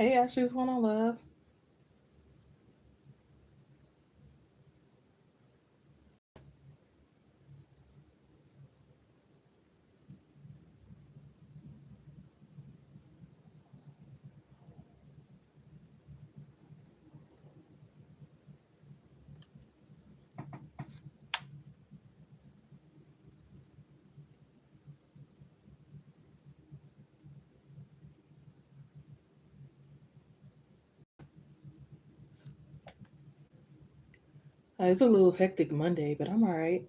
Hey, Ashley, what's going on, love? It's a little hectic Monday, but I'm all right.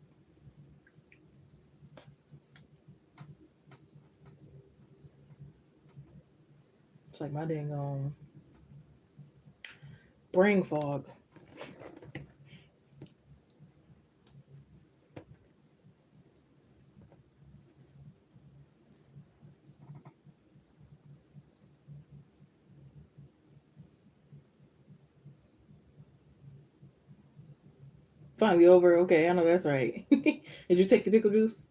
It's like my dang brain fog. Finally over. Okay, I know that's right. Did you take the pickle juice?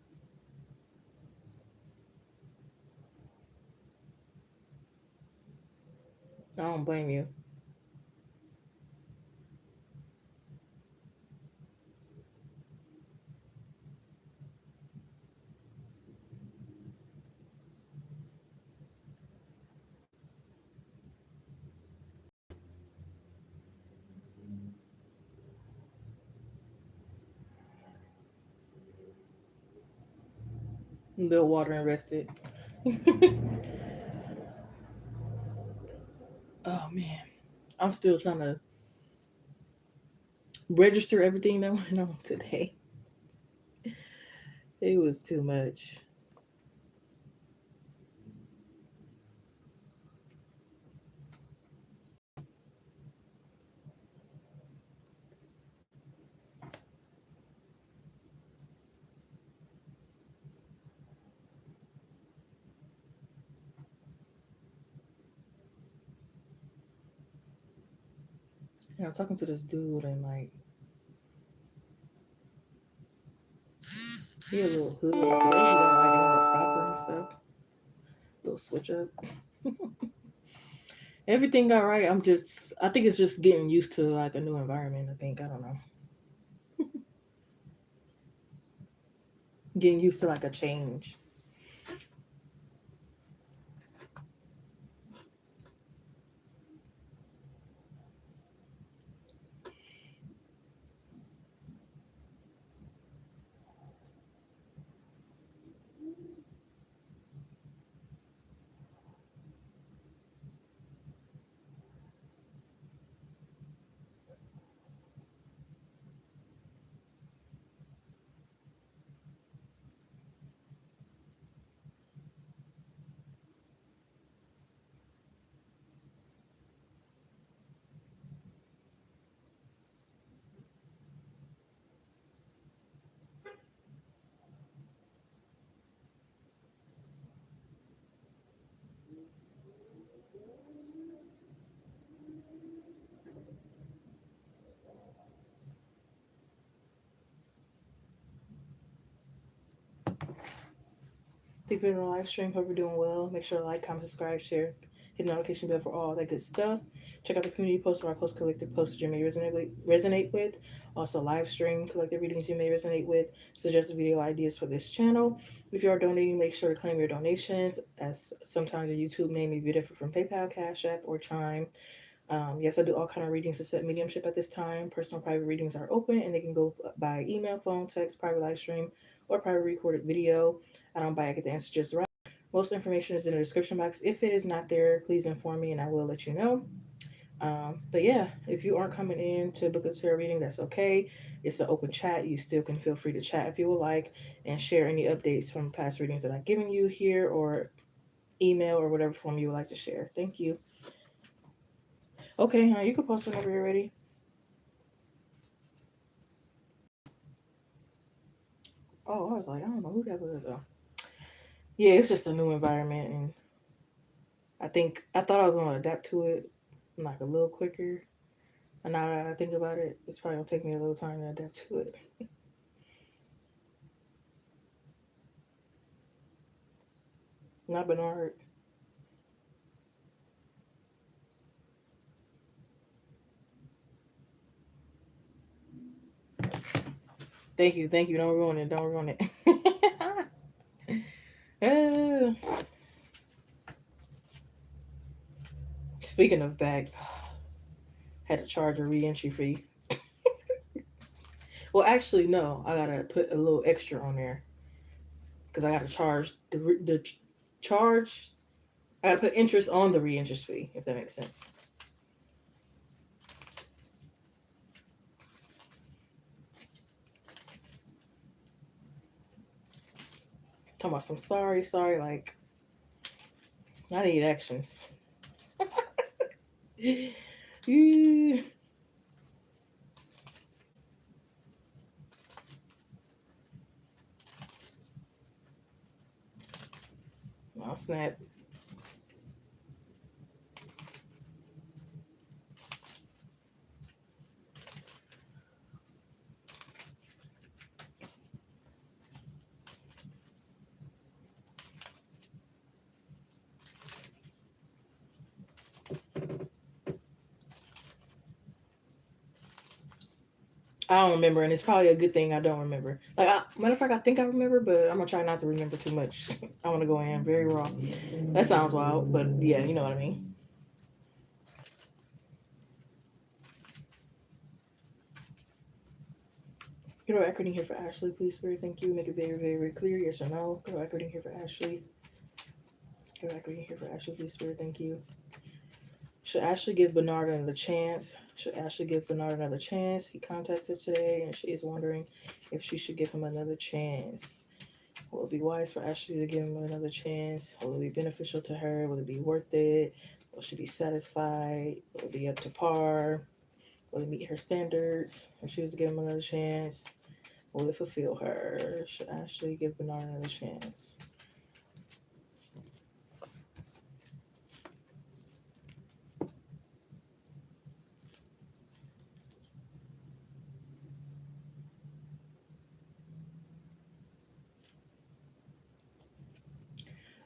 I don't blame you. A little water and rested. Oh man, I'm still trying to register everything that went on today. It was too much. And I'm talking to this dude, and like he a little hood, like the way he got like all proper and stuff. Little switch up. Everything got right. I think it's just getting used to like a new environment. I think I don't know, getting used to like a change. Thank you for the live stream. Hope you're doing well. Make sure to like, comment, subscribe, share, hit the notification bell for all that good stuff. Check out the community post where I post collective posts you may resonate with. Also, live stream collective readings you may resonate with. Suggested video ideas for this channel. If you are donating, make sure to claim your donations, as sometimes your YouTube name may be different from PayPal, Cash App, or Chime. Yes, I do all kind of readings to set mediumship at this time. Personal private readings are open, and they can go by email, phone, text, private live stream, or private recorded video. I don't buy. I get the answer just right. Most information is in the description box. If it is not there, please inform me, and I will let you know. But yeah, if you aren't coming in to book a tarot reading, that's okay. It's an open chat. You still can feel free to chat if you would like, and share any updates from past readings that I've given you here, or email, or whatever form you would like to share. Thank you. Okay, you can post whenever you're ready. Oh, I was like, I don't know who that was. Oh, yeah, it's just a new environment, and I thought I was gonna adapt to it like a little quicker. And now that I think about it, it's probably gonna take me a little time to adapt to it. Not been hard. Thank you. Don't ruin it. Don't ruin it. Speaking of back, had to charge a re-entry fee. Well, actually, no. I gotta put a little extra on there because I gotta charge the charge. I gotta put interest on the re-interest fee, if that makes sense. Talking about some sorry, like I need actions. Oh snap. I don't remember, and it's probably a good thing I don't remember. Like, matter of fact, I think I remember, but I'm gonna try not to remember too much. I want to go in very raw. That sounds wild, but yeah, you know what I mean. Get our equity here for Ashley, please, Spirit. Thank you. Make it very, very, very clear. Yes or no. Get our equity here for Ashley. Get our equity here for Ashley, please, Spirit. Thank you. Should Ashley give Bernard another chance? Should Ashley give Bernard another chance? He contacted today, and she is wondering if she should give him another chance. Will it be wise for Ashley to give him another chance? Will it be beneficial to her? Will it be worth it? Will she be satisfied? Will it be up to par? Will it meet her standards? If she was to give him another chance, will it fulfill her? Should Ashley give Bernard another chance?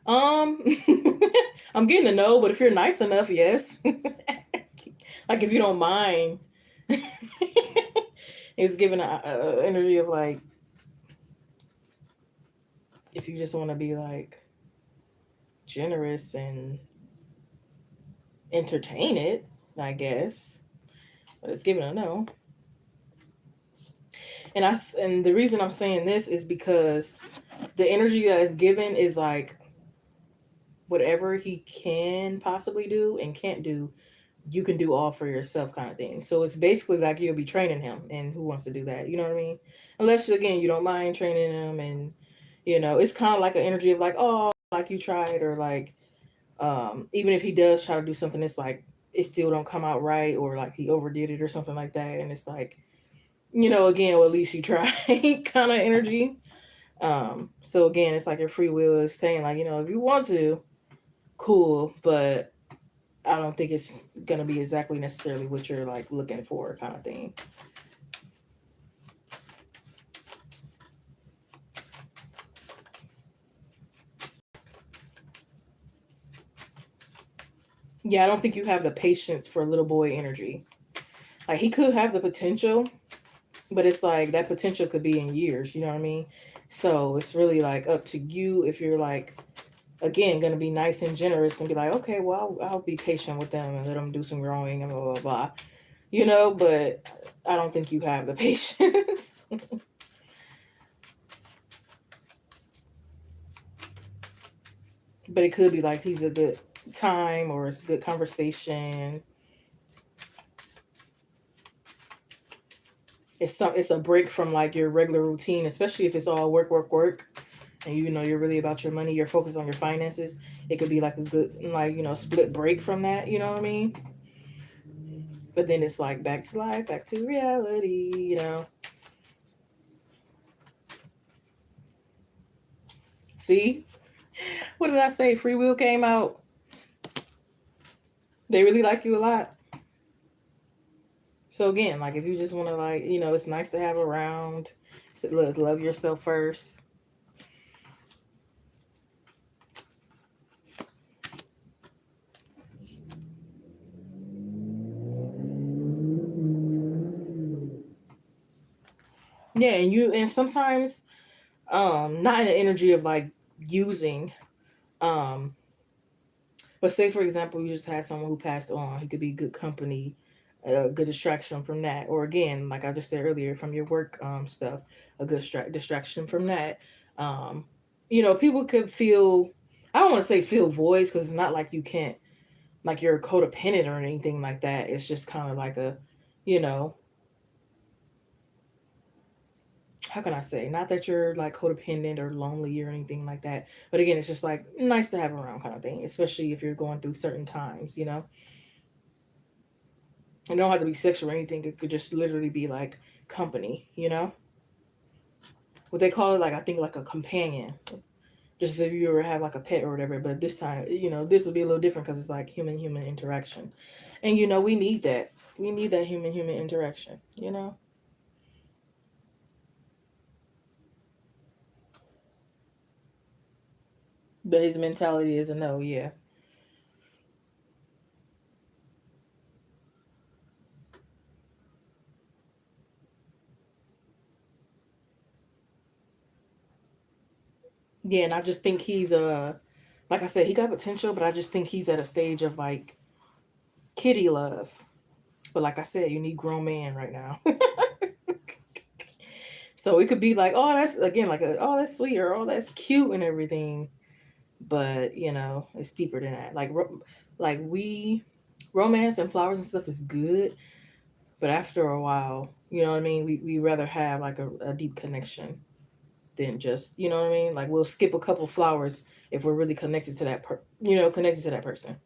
Um, I'm getting a no, but if you're nice enough, yes. Like if you don't mind, it's giving a energy of like if you just want to be like generous and entertain it, I guess. But it's giving a no. And the reason I'm saying this is because the energy that is given is like whatever he can possibly do and can't do, you can do all for yourself kind of thing. So it's basically like you'll be training him, and who wants to do that? You know what I mean? Unless again you don't mind training him, and it's kind of like an energy of like, oh, like you tried, or like even if he does try to do something, it's like it still don't come out right, or like he overdid it or something like that, and it's like, again, well, at least you try kind of energy. So again, it's like your free will is saying like, if you want to, cool, but I don't think it's gonna be exactly necessarily what you're like looking for, kind of thing. Yeah, I don't think you have the patience for little boy energy. Like he could have the potential, but it's like that potential could be in years. You know what I mean? So it's really like up to you if you're like, again, gonna be nice and generous and be like, okay, well, I'll be patient with them and let them do some growing and blah blah blah. But I don't think you have the patience. But it could be like he's a good time or it's a good conversation. It's a break from like your regular routine, especially if it's all work, work, work, and you're really about your money, you're focused on your finances. It could be like a good like split break from that. You know what I mean? But then it's like back to life, back to reality. See, what did I say? Free will came out. They really like you a lot. So again, like if you just want to like, it's nice to have around. So let's love yourself first. Yeah, and sometimes not in the energy of like using, um but say for example you just had someone who passed on, he could be good company, a good distraction from that, or again like I just said earlier from your work stuff, a good distraction from that. um People could feel, I don't want to say feel voids because it's not like you can't, like you're codependent or anything like that. It's just kind of like a, you know, how can I say? Not that you're like codependent or lonely or anything like that. But again, it's just like nice to have around kind of thing, especially if you're going through certain times, you know? It don't have to be sexual or anything. It could just literally be like company, you know? What they call it, like, I think like a companion. Just if you ever have like a pet or whatever. But this time, this will be a little different because it's like human interaction. And, we need that. We need that human interaction, you know? But his mentality is a no, yeah. Yeah, and I just think he's like I said, he got potential, but I just think he's at a stage of like kitty love. But like I said, you need grown man right now. So it could be like, oh, that's again like oh, that's sweet or oh, that's cute and everything, but it's deeper than that. Like we romance and flowers and stuff is good, but after a while, you know what I mean. We rather have like a deep connection than just, you know what I mean. Like we'll skip a couple flowers if we're really connected to connected to that person.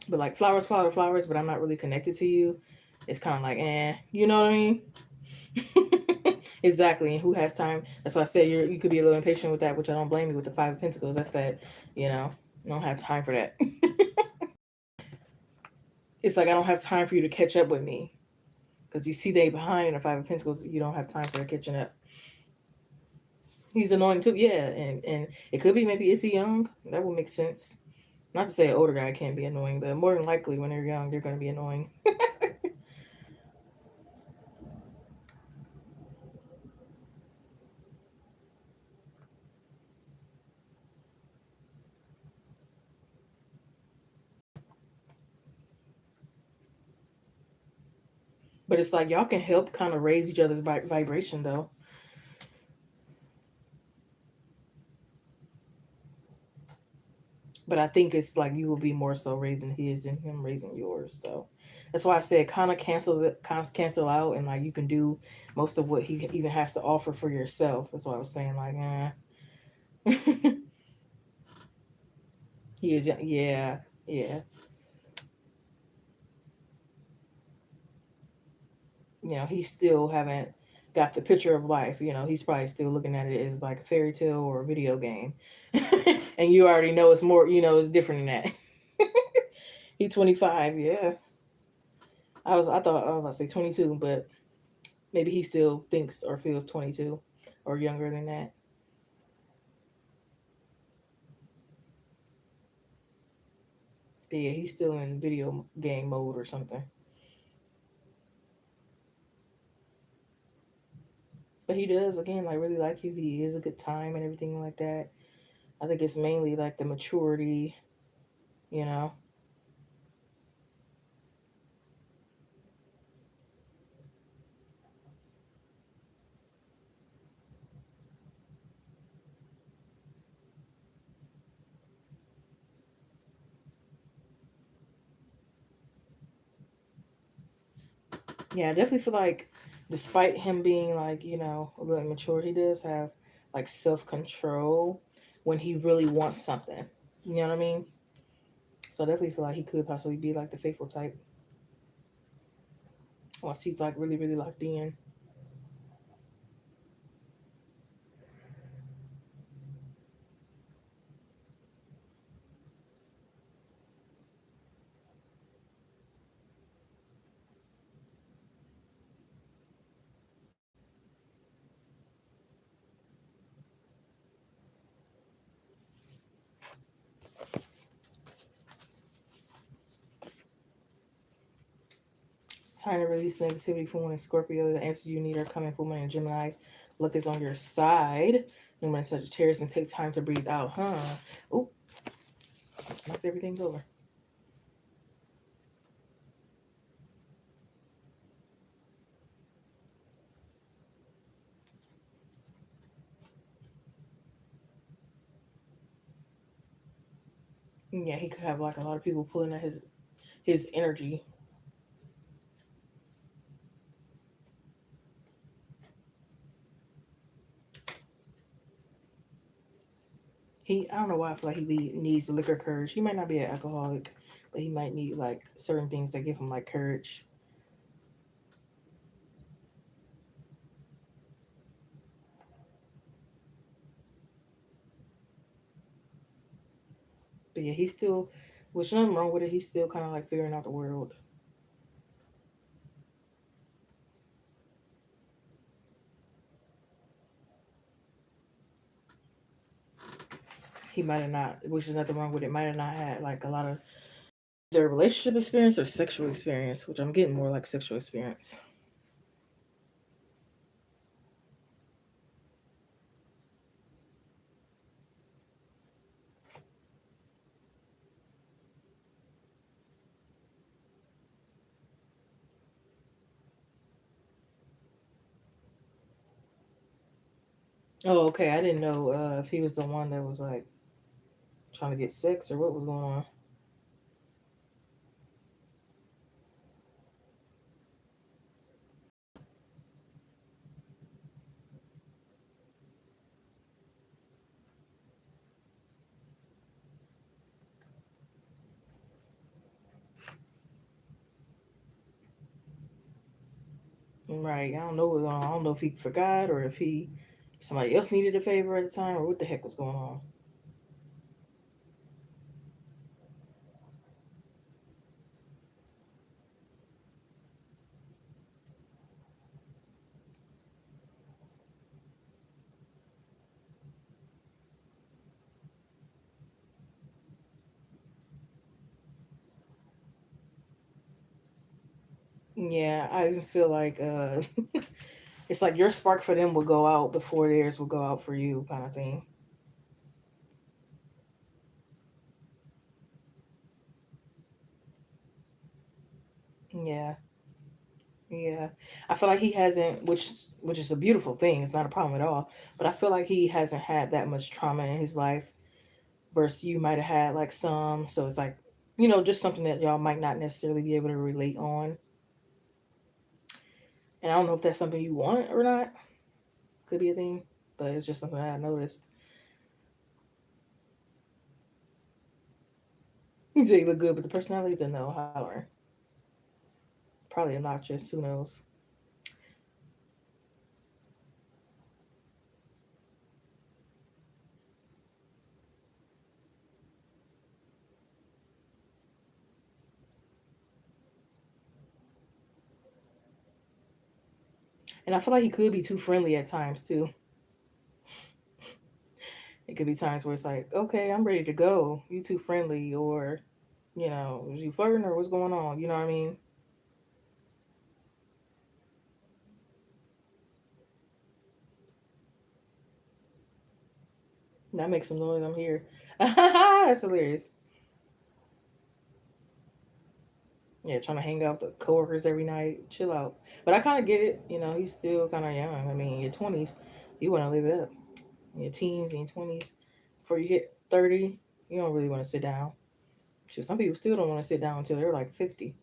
But like flowers, flowers, but I'm not really connected to you. It's kind of like, you know what I mean? Exactly. And who has time? That's why I said you could be a little impatient with that, which I don't blame you with the Five of Pentacles. That's that, I don't have time for that. It's like I don't have time for you to catch up with me because you see they behind in the Five of Pentacles. You don't have time for catching up. He's annoying too, yeah, and it could be maybe is he young? That would make sense. Not to say an older guy can't be annoying, but more than likely when they're young, they're going to be annoying. But it's like y'all can help kind of raise each other's vibration though. But I think it's like you will be more so raising his than him raising yours. So that's why I said kind of cancel out, and like you can do most of what he even has to offer for yourself. That's why I was saying like, he is, yeah, yeah. He still haven't got the picture of life. He's probably still looking at it as like a fairy tale or a video game, and you already know it's more. It's different than that. He's 25. Yeah, I thought I was about to say 22, but maybe he still thinks or feels 22 or younger than that. But yeah, he's still in video game mode or something. But he does again like really like you. He is a good time and everything like that. I think it's mainly like the maturity, you know. Yeah, I definitely feel like despite him being like, a little immature, he does have like self control when he really wants something. You know what I mean? So I definitely feel like he could possibly be like the faithful type once he's like really, really locked in. time to release negativity for Moon and Scorpio. The answers you need are coming for Moon and Gemini. Luck is on your side. New Moon and Sagittarius, and take time to breathe out, huh? Oh, knocked everything over. Yeah, he could have like a lot of people pulling at his energy. I don't know why I feel like needs liquor courage. He might not be an alcoholic, but he might need like certain things that give him like courage. But yeah, he's still, which nothing wrong with it. He's still kind of like figuring out the world. He might have not, which is nothing wrong with it. Might have not had like a lot of their relationship experience or sexual experience, which I'm getting more like sexual experience. Oh, okay. I didn't know if he was the one that was like trying to get sex or what was going on. Right. I don't know what was going on. I don't know if he forgot or if somebody else needed a favor at the time or what the heck was going on. Yeah, I even feel like it's like your spark for them will go out before theirs will go out for you, kind of thing. Yeah, yeah. I feel like he hasn't, which is a beautiful thing. It's not a problem at all. But I feel like he hasn't had that much trauma in his life, versus you might have had like some. So it's like, just something that y'all might not necessarily be able to relate on. And I don't know if that's something you want or not. Could be a thing, but it's just something I noticed. You say you look good, but the personality's a no. Holler, probably obnoxious. Who knows? And I feel like he could be too friendly at times too. It could be times where it's like, okay, I'm ready to go. You too friendly, or is you flirting or what's going on? You know what I mean? That makes some noise. I'm here. That's hilarious. Yeah, trying to hang out with the coworkers every night. Chill out. But I kind of get it. He's still kind of young. I mean, in your 20s, you want to live it up. In your teens, in your 20s, before you hit 30, you don't really want to sit down. Shit, some people still don't want to sit down until they're like 50.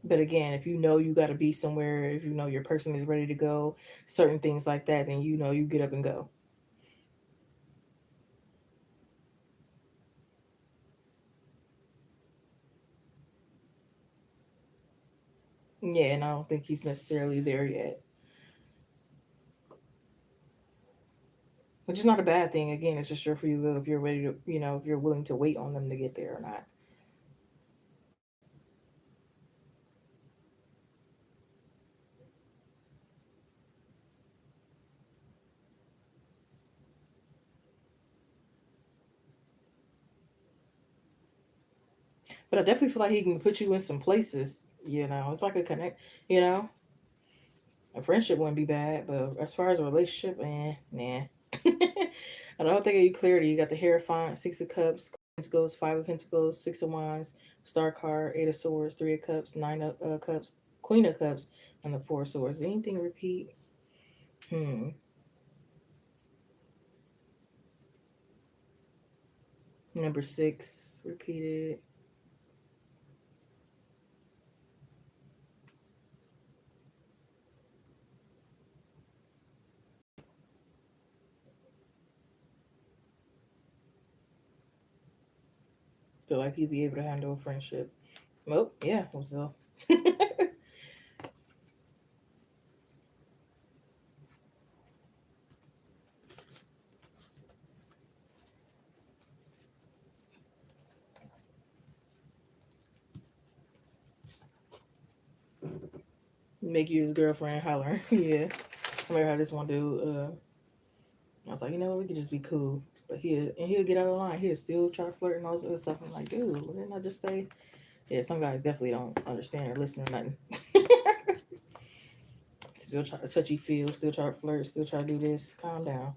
But again, if you know you got to be somewhere, if you know your person is ready to go, certain things like that, then you get up and go. Yeah, and I don't think he's necessarily there yet, which is not a bad thing. Again, it's just your free will if you're ready to, if you're willing to wait on them to get there or not. But I definitely feel like he can put you in some places. It's like a connect. You know, a friendship wouldn't be bad, but as far as a relationship, nah. I don't think you clarity. You got the Hierophant, Six of Cups, Pentacles, Five of Pentacles, Six of Wands, Star card, Eight of Swords, Three of Cups, Nine of Cups, Queen of Cups, and the Four of Swords. Anything repeat? Number 6 repeated. Feel like he'd be able to handle a friendship. Well, yeah, so. Make you his girlfriend holler. Yeah. I remember how this one dude, I was like, you know what, we could just be cool. But he'll get out of line. He'll still try to flirt and all this other stuff. I'm like, dude, didn't I just say? Yeah, some guys definitely don't understand or listen or nothing. Still try to touchy feel, still try to flirt, still try to do this. Calm down.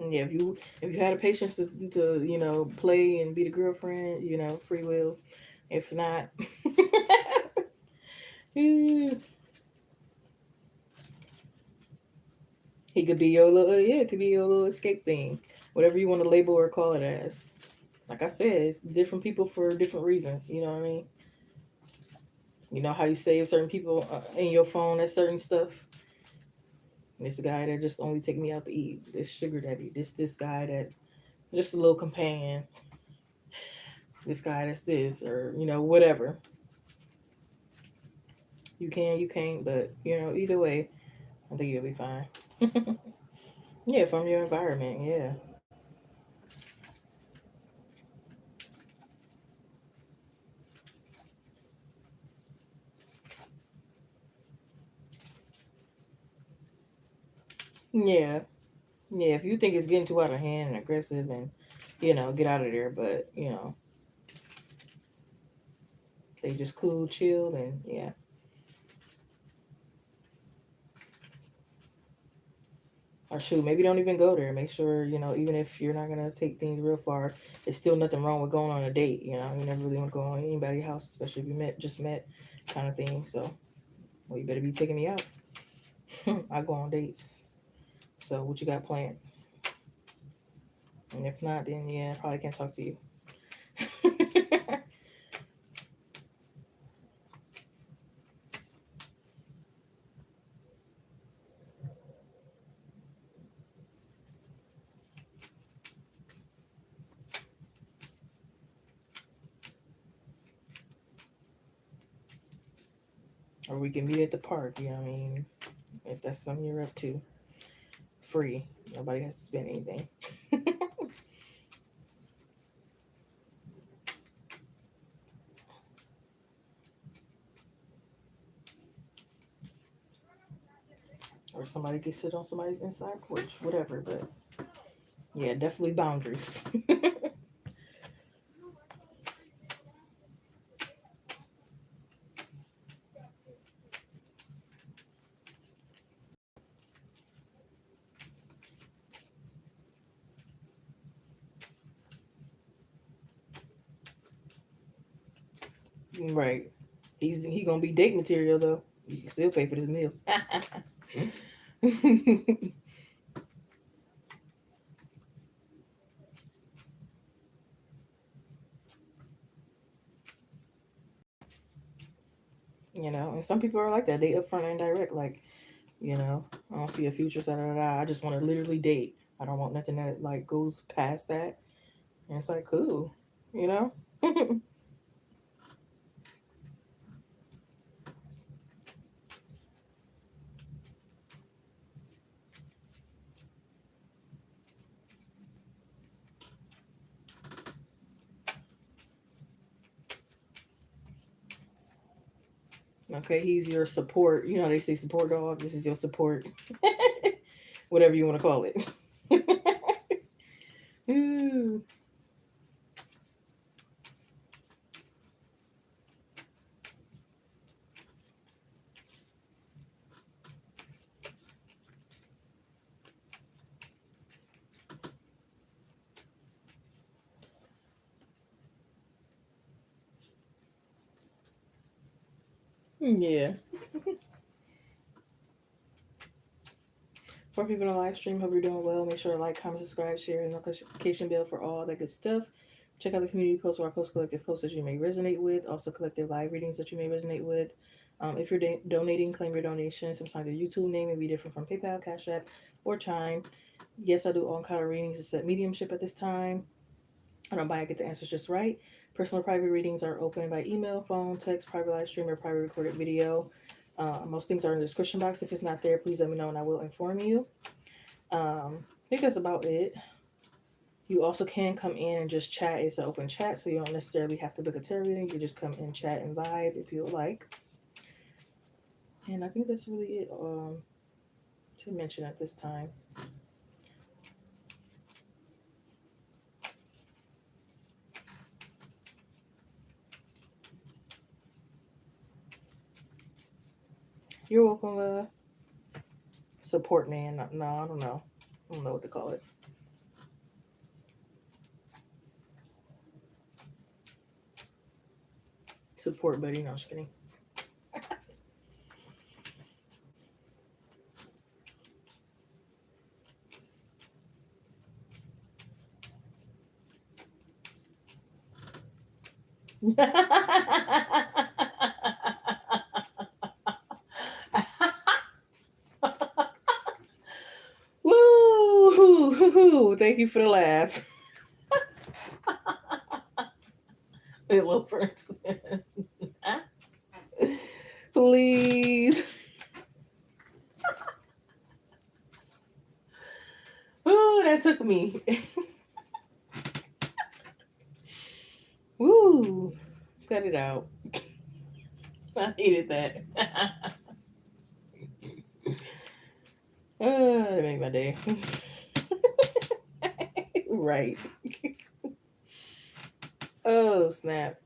And yeah, if you had the patience to play and be the girlfriend, free will. If not, he could be your little it could be your little escape thing, whatever you want to label or call it as. Like I said, it's different people for different reasons. You know what I mean? You know how you save certain people in your phone as certain stuff. This guy that just only take me out to eat. This sugar daddy. This guy that just a little companion. This guy that's this or whatever. You can, you can't, but either way, I think you'll be fine. Yeah, from your environment. Yeah. Yeah. Yeah. If you think it's getting too out of hand and aggressive and get out of there. But they just cool, chill, and yeah. Or shoot, maybe don't even go there. Make sure, even if you're not gonna take things real far, there's still nothing wrong with going on a date. You never really want to go on anybody's house, especially if you just met, kind of thing. So, well, you better be taking me out. I go on dates. So, what you got planned? And if not, then yeah, I probably can't talk to you. Or we can meet at the park. You know what I mean? If that's something you're up to, free. Nobody has to spend anything. Or somebody can sit on somebody's inside porch, whatever. But yeah, definitely boundaries. Right. He gonna be date material though. You can still pay for this meal. And some people are like that. They upfront and direct. Like, I don't see a future. Da, da, da. I just want to literally date. I don't want nothing that like goes past that. And it's like cool, you know. Okay, he's your support. You know they say support dog. This is your support. Whatever you want to call it. Ooh. Yeah. For people in the live stream, hope you're doing well. Make sure to like, comment, subscribe, share, and notification bell for all that good stuff. Check out the community posts or our post collective posts that you may resonate with. Also, collective live readings that you may resonate with. If you're donating, claim your donation. Sometimes your YouTube name may be different from PayPal, Cash App, or Chime. Yes, I do all kind of readings except mediumship at this time. I don't buy, I get the answers just right. Personal private readings are open by email, phone, text, private live stream, or private recorded video. Most things are in the description box. If it's not there, please let me know and I will inform you. I think that's about it. You also can come in and just chat. It's an open chat, so you don't necessarily have to book a tarot reading. You can just come in, chat, and vibe if you would like. And I think that's really it to mention at this time. You're welcome, support man. No, I don't know. I don't know what to call it. Support buddy. No, I'm just kidding. Woo! Thank you for the laugh. Hello, person. Please. Oh, that took me. Woo! Cut it out. I needed that. That made my day. Right. Oh, snap.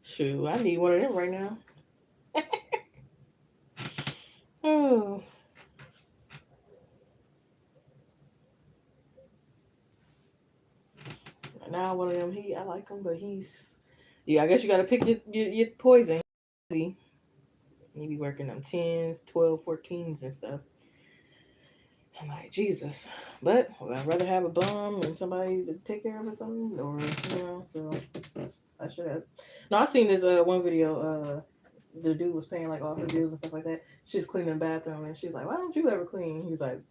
Shoot, I need one of them right now. Oh. Now one of them, I like him, but yeah, I guess you got to pick your poison. See, you be working them 10s, 12, 14s and stuff. I'm like, Jesus. But I'd rather have a bum and somebody to take care of it, something, or, so I should have. No, I seen this one video. The dude was paying like all her bills and stuff like that. She's cleaning the bathroom and she's like, why don't you ever clean? He was like,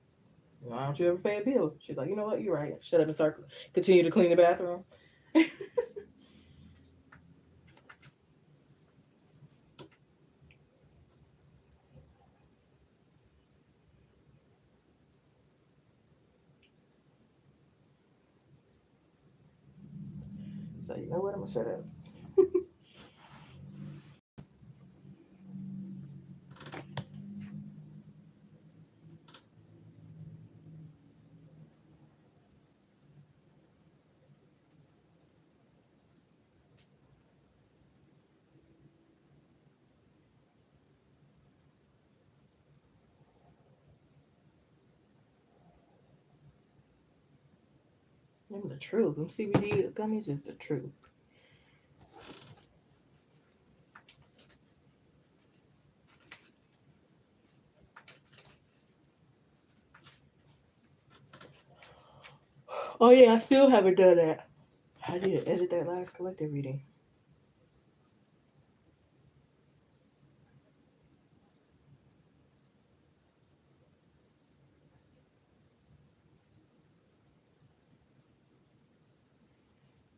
why don't you ever pay a bill? She's like, you know what? You're right. Shut up and continue to clean the bathroom. So, you know what? I'm going to shut up. Them the truth. Them CBD gummies is the truth. Oh, yeah, I still haven't done that. I need to edit that last collective reading.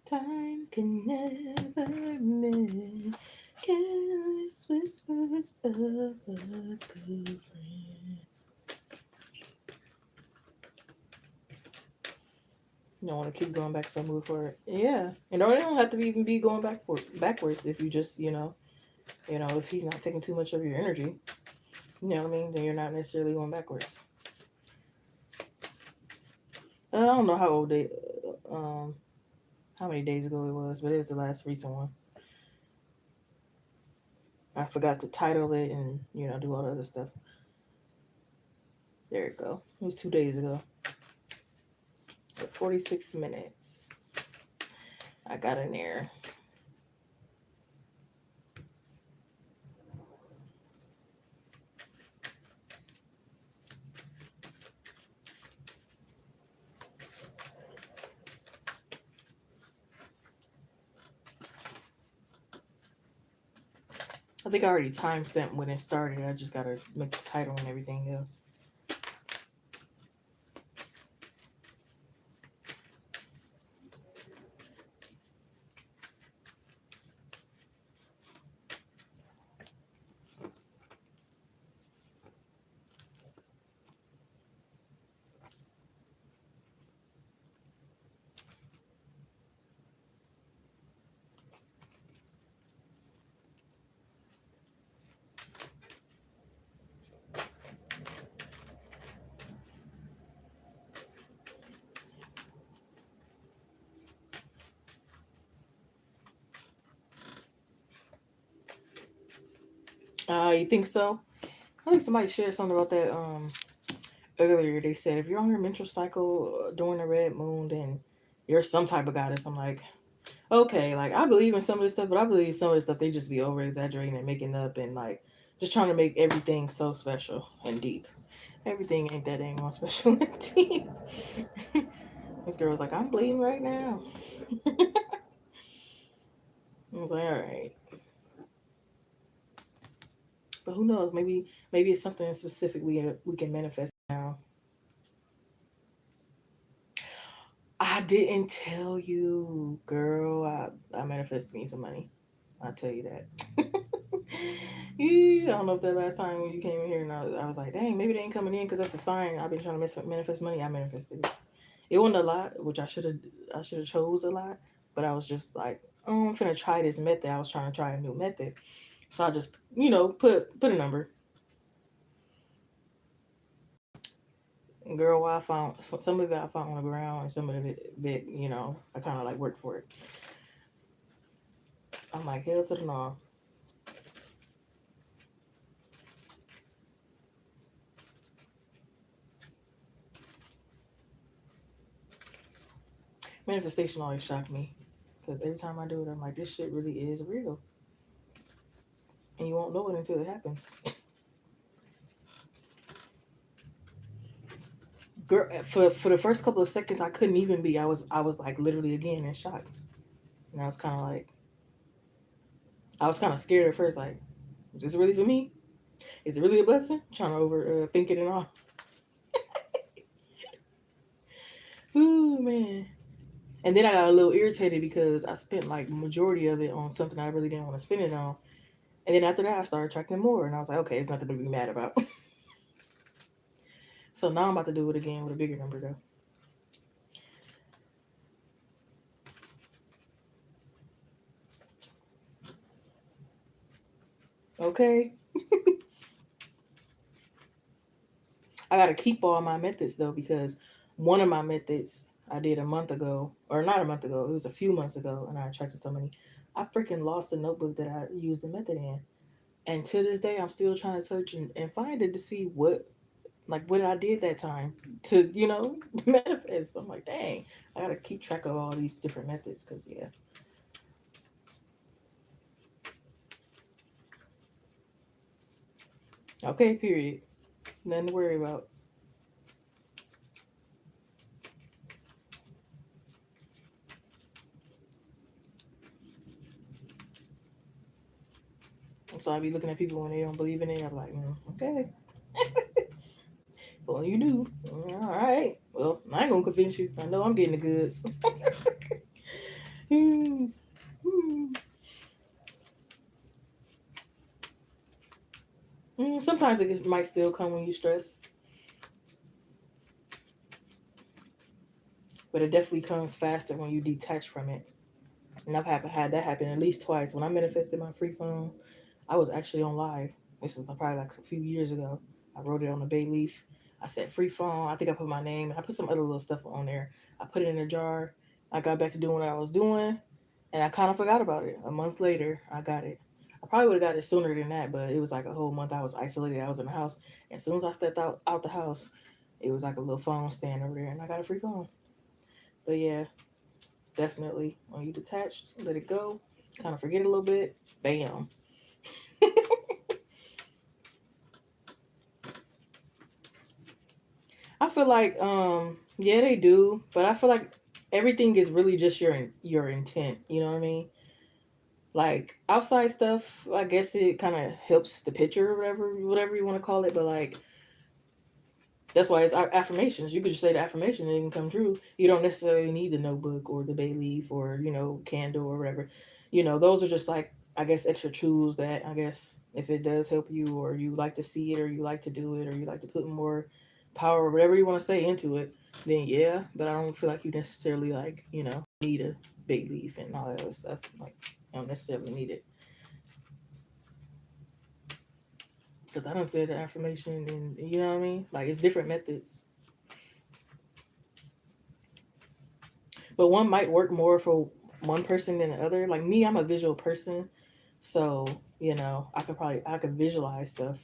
Time can never mend careless whispers of a good friend. You don't want to keep going back, so move forward. Yeah, and or it don't have to even be going backwards. If you just if he's not taking too much of your energy, you know what I mean, then you're not necessarily going backwards. I don't know how old they, how many days ago it was, but it was the last recent one. I forgot to title it and do all the other stuff. There it go. It was 2 days ago. 46 minutes. I got in there. I think I already timestamped when it started. I just gotta make the title and everything else. You think so? I think somebody shared something about that earlier. They said if you're on your menstrual cycle during the red moon, then you're some type of goddess. I'm like, okay, like I believe in some of this stuff, but I believe some of the stuff they just be over exaggerating and making up and like just trying to make everything so special and deep. Everything ain't that dang on special and deep. This girl was like, I'm bleeding right now. I was like, all right. But who knows? Maybe it's something specific we can manifest now. I didn't tell you, girl. I manifested me some money. I'll tell you that. I don't know if that last time when you came in here and I was like, dang, maybe they ain't coming in because that's a sign. I've been trying to manifest money. I manifested it. It wasn't a lot, which I should have chose a lot, but I was just like, oh, I'm finna try this method. I was trying to try a new method, so I just put a number. Girl, I found some of it I found on the ground, and some of it I kind of like worked for it. I'm like, hell to the no. Manifestation always shocked me because every time I do it, I'm like, this shit really is real, and you won't know it until it happens. Girl, for the first couple of seconds, I couldn't even be. I was like literally again in shock, and I was kind of scared at first, like, is this really for me? Is it really a blessing? Trying to over think it and all. Ooh man. And then I got a little irritated because I spent like majority of it on something I really didn't want to spend it on. And then after that, I started attracting more, and I was like, okay, it's nothing to be mad about. So now I'm about to do it again with a bigger number though. Okay. I gotta keep all my methods though because one of my methods I did a month ago, or not a month ago, it was a few months ago, and I attracted so many. I freaking lost the notebook that I used the method in. And to this day, I'm still trying to search and find it to see what I did that time to, manifest. I'm like, dang, I gotta keep track of all these different methods because, yeah. Okay, period. Nothing to worry about. And so I be looking at people when they don't believe in it. I'm like, okay. Well, you do. All right. Well, I ain't gonna convince you. I know I'm getting the goods. Sometimes it might still come when you stress. but it definitely comes faster when you detach from it. And had that happen at least twice. When I manifested my free phone, I was actually on live. This was probably like a few years ago. I wrote it on a bay leaf. I said free phone. I think I put my name. I put some other little stuff on there. I put it in a jar. I got back to doing what I was doing, and I kind of forgot about it. A month later, I got it. I probably would have got it sooner than that, but it was like a whole month. I was isolated. I was in the house, and as soon as I stepped out the house, it was like a little phone stand over there, and I got a free phone. But yeah, definitely when you detached, let it go, kind of forget a little bit, bam. I feel like yeah they do, but I feel like everything is really just your intent. You know what I mean? Like outside stuff, I guess it kind of helps the picture or whatever you want to call it. But like that's why it's affirmations. You could just say the affirmation and it can come true. You don't necessarily need the notebook or the bay leaf or candle or whatever. Those are just like I guess extra tools that I guess if it does help you or you like to see it or you like to do it or you like to put more power or whatever you want to say into it, then yeah. But I don't feel like you necessarily like need a bay leaf and all that other stuff. Like I don't necessarily need it because I don't say the affirmation and you know what I mean. Like it's different methods. But one might work more for one person than the other. Like me, I'm a visual person, so I could visualize stuff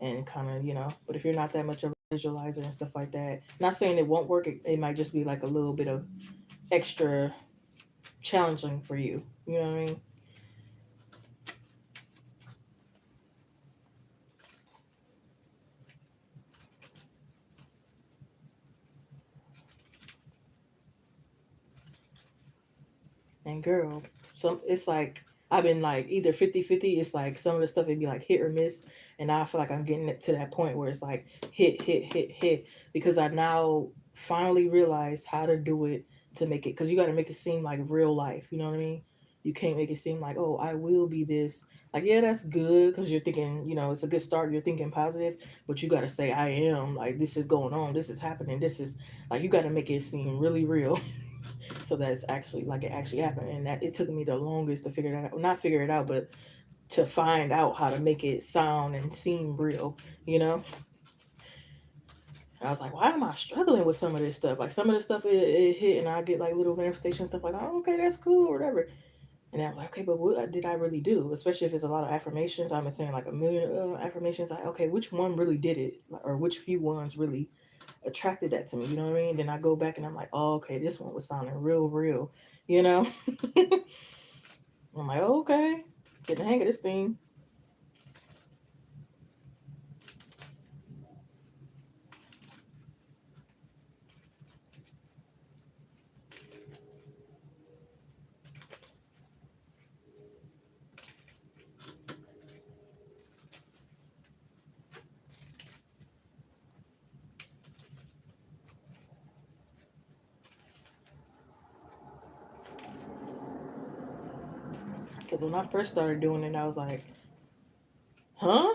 and kind of But if you're not that much of a visualizer and stuff like that, not saying it won't work. It might just be like a little bit of extra challenging for you. You know what I mean? And girl, some it's like I've been like either 50-50. It's like some of the stuff it'd be like hit or miss. And now I feel like I'm getting it to that point where it's like hit, hit, hit, hit. Because I now finally realized how to do it to make it because you gotta make it seem like real life, you know what I mean? You can't make it seem like, oh, I will be this. Like, yeah, that's good because you're thinking, it's a good start. You're thinking positive, but you got to say, I am. Like, this is going on. This is happening. This is like, you got to make it seem really real. So that it's actually like it actually happened, and that it took me the longest to figure that out. Not figure it out, but to find out how to make it sound and seem real. You know, I was like, why am I struggling with some of this stuff? Like some of the stuff it hit, and I get like little manifestation stuff like, oh, okay, that's cool or whatever. And I was like, okay, but what did I really do? Especially if it's a lot of affirmations. I've been saying like a million affirmations. Like, okay, which one really did it, or which few ones really attracted that to me? You know what I mean? Then I go back and I'm like, oh, okay, this one was sounding real, real. You know? I'm like, oh, okay, get the hang of this thing. Because when I first started doing it, I was like, huh?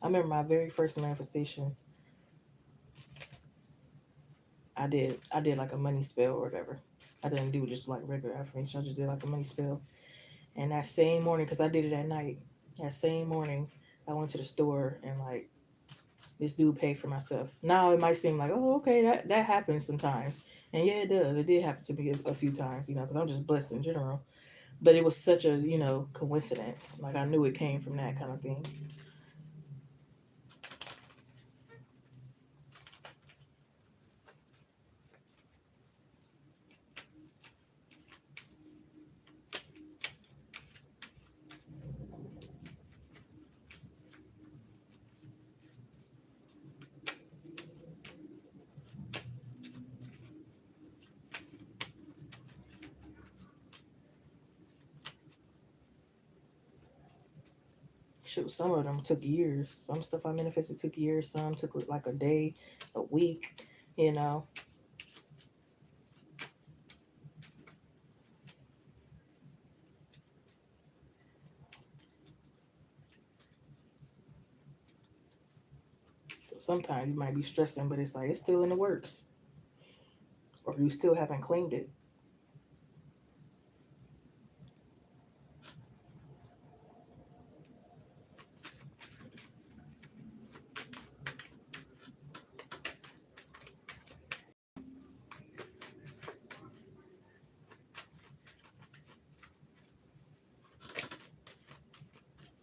I remember my very first manifestation. I did like a money spell or whatever. I didn't do just like regular affirmation. I just did like a money spell. And that same morning, because I did it at night, that same morning, I went to the store and like this dude paid for my stuff. Now it might seem like, oh, okay, that happens sometimes. And yeah, it does. It did happen to me a few times, because I'm just blessed in general. But it was such a, coincidence. Like I knew it came from that kind of thing. Shoot, some of them took years. Some stuff I manifested took years. Some took like a day, a week, you know. sometimes you might be stressing, but it's like it's still in the works, or you still haven't claimed it.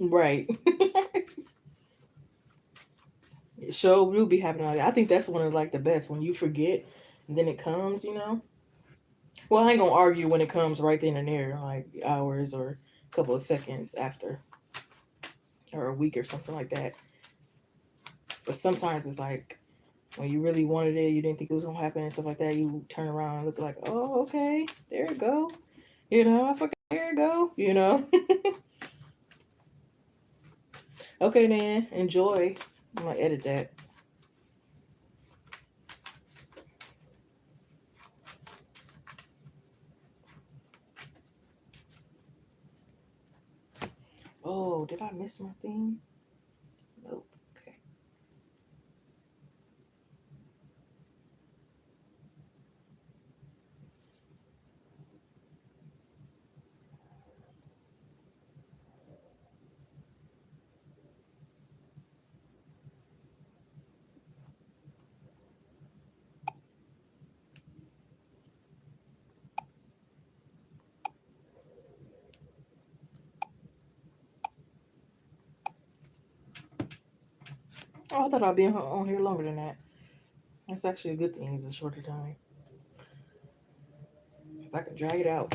Right. Show will be happening like that. I think that's one of like the best when you forget and then it comes, you know. Well, I ain't gonna argue when it comes right then and there, like hours or a couple of seconds after, or a week or something like that. But sometimes it's like when you really wanted it, you didn't think it was gonna happen and stuff like that. You turn around and look like, oh, okay, there it go. You know, I forgot. There it go. You know. Okay, then enjoy. I'm gonna edit that. Oh, did I miss my thing? Nope. Okay. Oh, I thought I'd be on here longer than that. That's actually a good thing. It's a shorter time. Cause I can drag it out.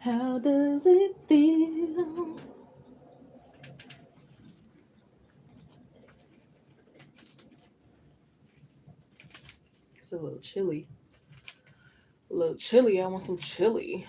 How does it feel? It's a little chilly. A little chilly. I want some chili.